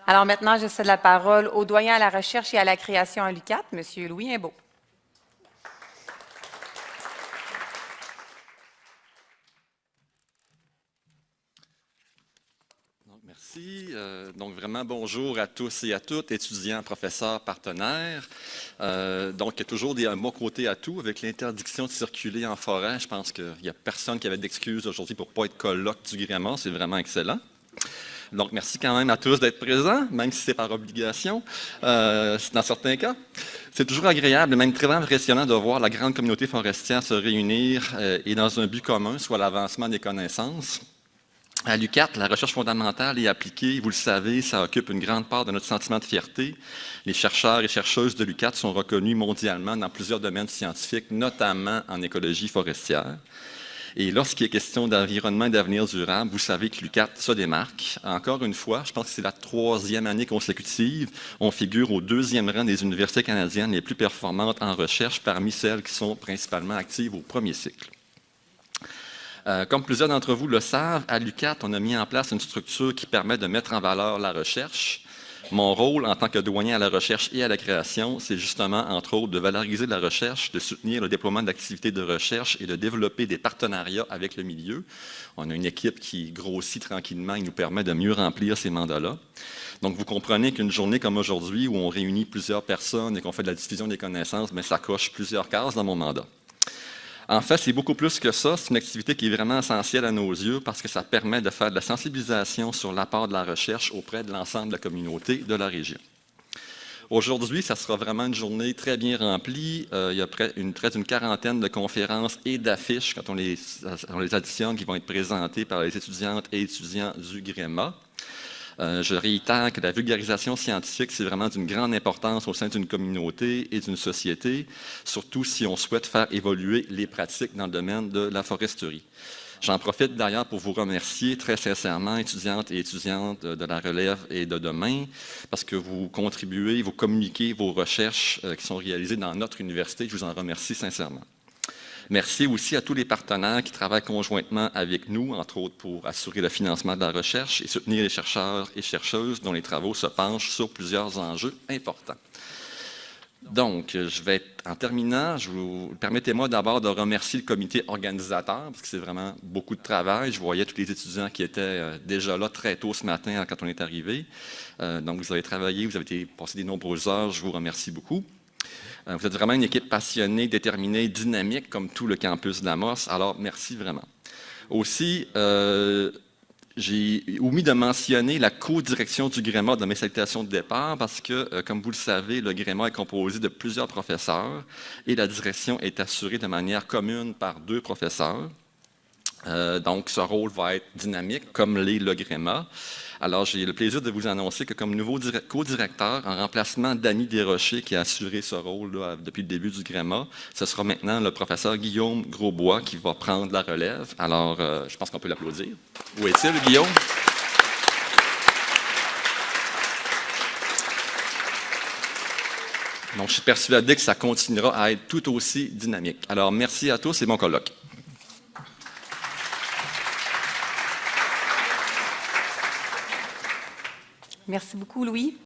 Alors maintenant, je cède la parole au doyen à la recherche et à la création à l'UQAT, M. Louis Imbeau. Merci. Donc, vraiment, bonjour à tous et à toutes, étudiants, professeurs, partenaires. Donc, il y a toujours un bon côté à tout. Avec l'interdiction de circuler en forêt, je pense qu'il n'y a personne qui avait d'excuses aujourd'hui pour ne pas être colloque du Gréma. C'est vraiment excellent. Donc, merci quand même à tous d'être présents, même si c'est par obligation, dans certains cas. C'est toujours agréable et même très impressionnant de voir la grande communauté forestière se réunir et dans un but commun, soit l'avancement des connaissances. À l'UQAT, la recherche fondamentale et appliquée, vous le savez, ça occupe une grande part de notre sentiment de fierté. Les chercheurs et chercheuses de l'UQAT sont reconnus mondialement dans plusieurs domaines scientifiques, notamment en écologie forestière. Et lorsqu'il est question d'environnement et d'avenir durable, vous savez que l'UQAT se démarque. Encore une fois, je pense que c'est la 3e année consécutive, on figure au 2e rang des universités canadiennes les plus performantes en recherche parmi celles qui sont principalement actives au premier cycle. Comme plusieurs d'entre vous le savent, à l'UQAT, on a mis en place une structure qui permet de mettre en valeur la recherche. Mon rôle en tant que doyen à la recherche et à la création, c'est justement, entre autres, de valoriser la recherche, de soutenir le déploiement d'activités de recherche et de développer des partenariats avec le milieu. On a une équipe qui grossit tranquillement et nous permet de mieux remplir ces mandats-là. Donc, vous comprenez qu'une journée comme aujourd'hui, où on réunit plusieurs personnes et qu'on fait de la diffusion des connaissances, mais ça coche plusieurs cases dans mon mandat. En fait, c'est beaucoup plus que ça. C'est une activité qui est vraiment essentielle à nos yeux parce que ça permet de faire de la sensibilisation sur l'apport de la recherche auprès de l'ensemble de la communauté de la région. Aujourd'hui, ça sera vraiment une journée très bien remplie. Il y a près d'une quarantaine de conférences et d'affiches, quand on les additionne, qui vont être présentées par les étudiantes et étudiants du Gréma. Je réitère que la vulgarisation scientifique, c'est vraiment d'une grande importance au sein d'une communauté et d'une société, surtout si on souhaite faire évoluer les pratiques dans le domaine de la foresterie. J'en profite d'ailleurs pour vous remercier très sincèrement, étudiantes et étudiantes de la relève et de demain, parce que vous contribuez, vous communiquez vos recherches qui sont réalisées dans notre université. Je vous en remercie sincèrement. Merci aussi à tous les partenaires qui travaillent conjointement avec nous, entre autres pour assurer le financement de la recherche et soutenir les chercheurs et chercheuses dont les travaux se penchent sur plusieurs enjeux importants. Donc, en terminant, permettez-moi d'abord de remercier le comité organisateur, parce que c'est vraiment beaucoup de travail. Je voyais tous les étudiants qui étaient déjà là très tôt ce matin quand on est arrivé. Donc, vous avez travaillé, vous avez passé des nombreuses heures, je vous remercie beaucoup. Vous êtes vraiment une équipe passionnée, déterminée, dynamique, comme tout le campus d'Amos. Alors, merci vraiment. Aussi, j'ai omis de mentionner la co-direction du Gréma dans mes salutations de départ parce que, comme vous le savez, le Gréma est composé de plusieurs professeurs et la direction est assurée de manière commune par 2 professeurs. Donc, ce rôle va être dynamique, comme l'est le Gréma. Alors, j'ai le plaisir de vous annoncer que comme nouveau co-directeur, en remplacement d'Annie Desrochers, qui a assuré ce rôle depuis le début du Gréma, ce sera maintenant le professeur Guillaume Grosbois qui va prendre la relève. Alors, je pense qu'on peut l'applaudir. Où est-il, Guillaume? Donc, je suis persuadé que ça continuera à être tout aussi dynamique. Alors, merci à tous et bon colloque. Merci beaucoup, Louis.